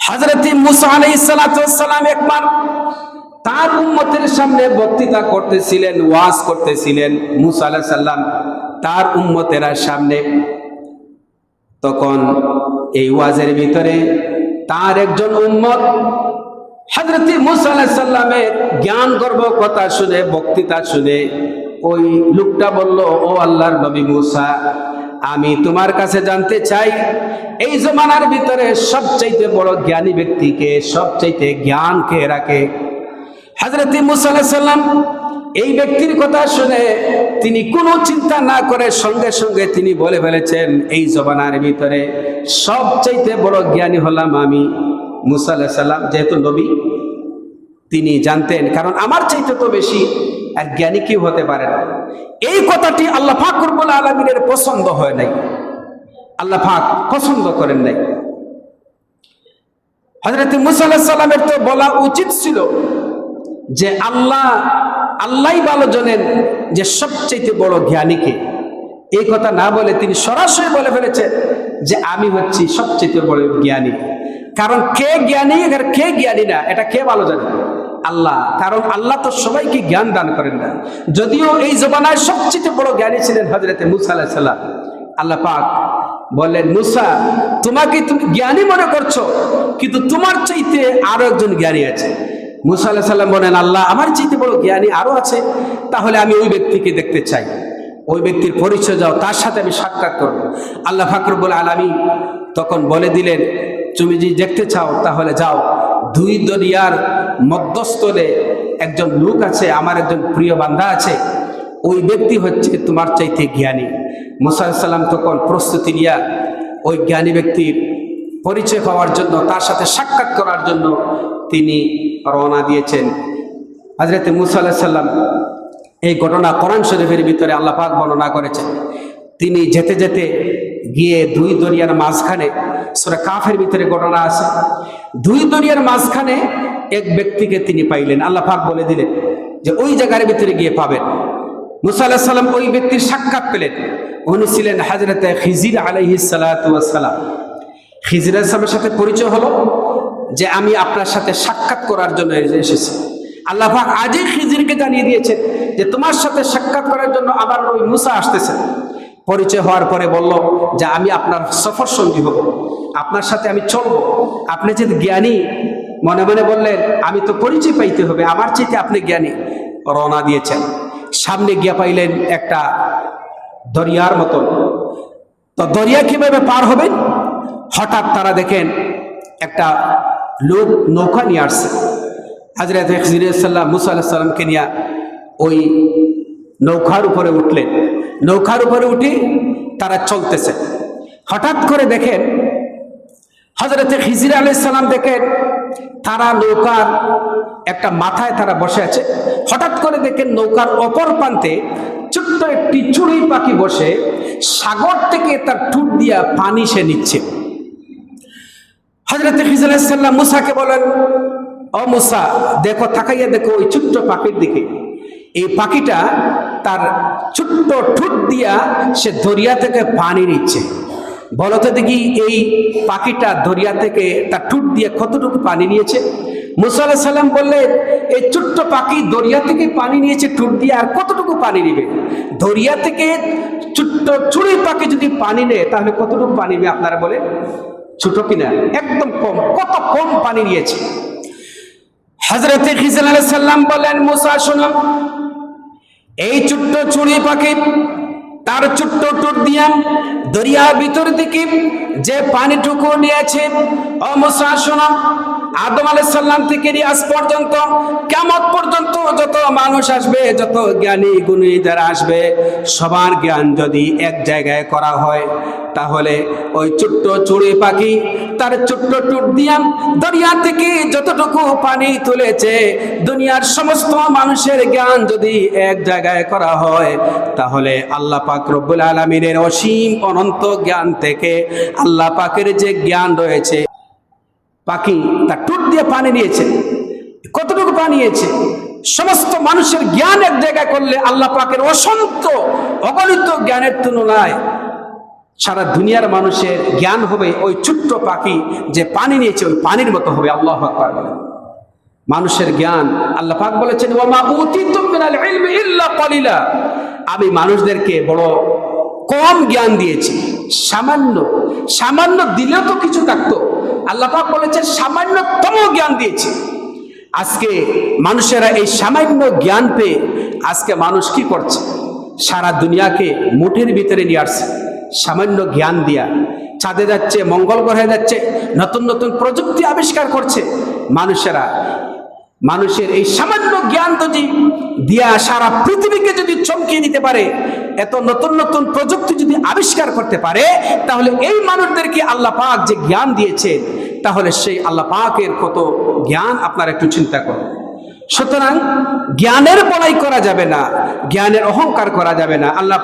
হযরত মুসা আলাইহিস সালাতু ওয়াস সালাম একবার তার উম্মতের সামনে বক্তৃতা করতেছিলেন, ওয়াজ করতেছিলেন। মুসা আলাইহিস সালাম তার উম্মতের সামনে, তখন এই ওয়াজের ভিতরে তার একজন উম্মত হযরত মুসা আলাইহিস সালামের জ্ঞান গর্ব কথা শুনে, বক্তৃতা শুনে ওই লোকটা বলল, ও আল্লাহর নবী মুসা, আমি তোমার কাছে জানতে চাই এই জমানার ভিতরে সবচাইতে বড় জ্ঞানী ব্যক্তিকে, সবচাইতে জ্ঞান কে রাখে? হযরত মুসা আলাইহিস সালাম এই ব্যক্তির কথা শুনে তিনি কোনো চিন্তা না করে সঙ্গে সঙ্গে তিনি বলে ফেলেছেন, এই জমানার ভিতরে সবচাইতে বড় জ্ঞানী হলাম আমি। মুসা আলাইহিস সালাম যেহেতু নবী, তিনি জানতেন, কারণ আমার চাইতে তো বেশি আর জ্ঞানী কেউ হতে পারে না। এই কথাটি আল্লাহ পাক রব্বুল আলামিনের পছন্দ হয় নাই, আল্লাহ পাক পছন্দ করেন নাই। হযরত মুসা আলাইহিস সালামের তো বলা উচিত ছিল যে আল্লাহই ভালো জানেন যে সবচেয়ে বড় জ্ঞানীকে। এই কথা না বলে তিনি সরাসরি বলে ফেলেছেন যে আমি হচ্ছি সবচেয়ে বড় জ্ঞানী। কারণ কে জ্ঞানী আর কে জ্ঞানী না এটা কে ভালো জানে? আল্লাহ। কারণ আল্লাহ তো সবাইকে জ্ঞান দান করেন না। যদিও এই জমানায় সবচেয়ে বড় জ্ঞানী ছিলেন হযরত মুসা আলাইহিস সালাম, আল্লাহ পাক বললেন, মুসা তুমি জ্ঞানী মনে করছো, কিন্তু তোমার চাইতে আরো একজন জ্ঞানী আছে। মুসা আলাইহিস সালাম বলেন, আল্লাহ আমার চাইতে বড় জ্ঞানী আরো আছে, তাহলে আমি ওই ব্যক্তিকে দেখতে চাই। ওই ব্যক্তির পরিচয় যাও, তার সাথে আমি সাক্ষাৎ করব। আল্লাহ পাক রব্বুল আলামিন তখন বলে দিলেন, তুমি যদি দেখতে চাও তাহলে যাও, দুই দরিয়ার মধ্যস্থলে একজন লোক আছে, আমার একজন প্রিয় বান্দা আছে, ওই ব্যক্তি হচ্ছে তোমার চাইতে জ্ঞানী। মুসা আলাইহিস সালাম তখন প্রস্তুতি নিয়ে ওই জ্ঞানী ব্যক্তির পরিচয় পাওয়ার জন্য, তার সাথে সাক্ষাৎ করার জন্য তিনি রওনা দিয়েছেন। হযরত মুসা আলাইহিস সালাম এই ঘটনা কোরআন শরীফের ভিতরে আল্লাহ পাক বর্ণনা করেছেন। তিনি যেতে যেতে গিয়ে দুই দরিয়ার মাঝখানে, সূরা কাফের ভিতরে ঘটনা আছে, দুই দরিয়ার মাঝখানে এক ব্যক্তিকে তিনি পাইলেন। আল্লাহ পাক বলে দিলেন যে ওই জায়গার ভিতরে গিয়ে পাবেন। মুসা আলাইহিস সালাম ওই ব্যক্তির সাক্ষাৎ পেলেন। উনি ছিলেন হযরত খিজির আলাইহিস সালাতু ওয়াস সালাম। খিজির আলাইহিস সালামের সাথে পরিচয় হলো যে আমি আপনার সাথে সাক্ষাৎ করার জন্য এসেছি। আল্লাহ পাক আজই খিজিরকে জানিয়ে দিয়েছেন যে তোমার সাথে সাক্ষাৎ করার জন্য আবার ওই মুসা আসতেছেন। পরিচয় হওয়ার পরে বলল যে আমি আপনার সফর সঙ্গী হব, আপনার সাথে আমি চলবো। আপনি যে জ্ঞানী, মনে মনে বললেন আমি তো পরিচয় পাইতে হবে, আমার চাইতে আপনি জ্ঞানী। রওনা দিয়েছেন। সামনে গিয়া পাইলেন একটা দরিয়ার মতন। তো দরিয়া কিভাবে পার হবেন? হঠাৎ তারা দেখেন একটা লোক নৌকা নিয়ে আসছে। হযরত খিজির মুসা আলাইহিস সালামকে নিয়ে ওই নৌকার উপরে উঠলেন। নৌকার উপরে উঠে তারা চলতেছে। হঠাৎ করে দেখেন হযরত খিজির আলাইহিস সালাম দেখেন তারা নৌকার একটা মাথায় তারা বসে আছে। হঠাৎ করে দেখেন নৌকার অপর প্রান্তে ছোট্ট একটি চড়ুই পাখি বসে সাগর থেকে তার ঠোঁট দিয়া পানি সে নিচ্ছে। হযরত খিজির আলাইহিস সালাম মুসাকে বলেন, ও মুসা, দেখো, তাকাইয়া দেখো ওই ছোট্ট পাখির দিকে। এই পাখিটা তার ছোট্ট ঠোঁট দিয়া সে দরিয়া থেকে পানি নিচ্ছে। বলো তো দেখি এই পাখিটা দরিয়া থেকে তার ঠোঁট দিয়ে কতটুকু পানি নিয়েছে? মুসা আলাইহিস সালাম বললেন, এই ছোট্ট পাখি দরিয়া থেকে পানি নিয়েছে ঠোঁট দিয়ে, আর কতটুকু পানি নিবে? দরিয়া থেকে ছোট্ট চড়ুই পাখি যদি পানি নেয় তাহলে কতটুকু পানি নেবে আপনারা বলেন? ছোট কিনা? একদম কম। কত কম পানি নিয়েছে। হযরত খিজির আলাইহিস সালাম বলেন, মুসা শোনো, এই ছোট্ট চড়ুই পাখি তার ছোট্ট ঠোঁট দিয়া দরিয়ার ভিতর দিকে যে পানিটুকু নিয়েছে, ও মুসা শোনো, আদম আলাইহিস সালাম থেকে আজ পর্যন্ত কিয়ামত পর্যন্ত যত মানুষ আসবে, যত জ্ঞানী গুণী যারা আসবে, সবার জ্ঞান যদি এক জায়গায় করা হয় তাহলে ওই ছোট্ট চড়ুই পাখি তার ছোট্ট ঠোঁট দিয়া দরিয়া থেকে যতটুকু পানি তুলেছে, দুনিয়ার সমস্ত মানুষের জ্ঞান যদি এক জায়গায় করা হয় তাহলে আল্লাহ পাক রব্বুল আলামিনের অসীম অনন্ত জ্ঞান থেকে আল্লাহ পাকের যে জ্ঞান রয়েছে, পাখি তার ঠোঁট দিয়ে পানি নিয়েছে, কতটুকু পানি নিয়েছে? সমস্ত মানুষের জ্ঞান এক জায়গায় করলে আল্লাহ পাকের অসংখ্য অগণিত জ্ঞানের তুলনায় সারা দুনিয়ার মানুষের জ্ঞান হবে ওই ছোট্ট পাখি যে পানি নিয়েছে ওই পানির মতো হবে। আল্লাহু আকবার বলেন। মানুষের জ্ঞান আল্লাহ পাক বলেছেন ওয়া মা উতিতুম মিনাল ইলমি ইল্লা কলিলা, আমি মানুষদেরকে বড় কম জ্ঞান দিয়েছি। সামান্য সামান্য দিলেও তো কিছু থাকতো, আল্লাহ পাক বলেছেন সামান্যতম জ্ঞান দিয়েছি। আজকে মানুষেরা এই সামান্য জ্ঞান পেয়ে আজকে মানুষ কি করছে, সারা দুনিয়াকে মুঠের ভিতরে নিয়ে আসছে সামান্য জ্ঞান দিয়া। চাঁদে যাচ্ছে, মঙ্গল গ্রহে যাচ্ছে, নতুন নতুন প্রযুক্তি আবিষ্কার করছে মানুষেরা। মানুষের এই সামান্য জ্ঞান যদি দিয়া সারা পৃথিবীকে যদি চমকিয়ে দিতে পারে, এত নতুন নতুন প্রযুক্তি যদি আবিষ্কার করতে পারে, তাহলে এই মানুষদেরকে আল্লাহ পাক যে জ্ঞান দিয়েছে, তাহলে সেই আল্লাহ পাকের কত জ্ঞান আপনারা একটু চিন্তা করুন। সুতরাং জ্ঞানের বড়াই করা যাবে না, জ্ঞানের অহংকার করা যাবে না। আল্লাহ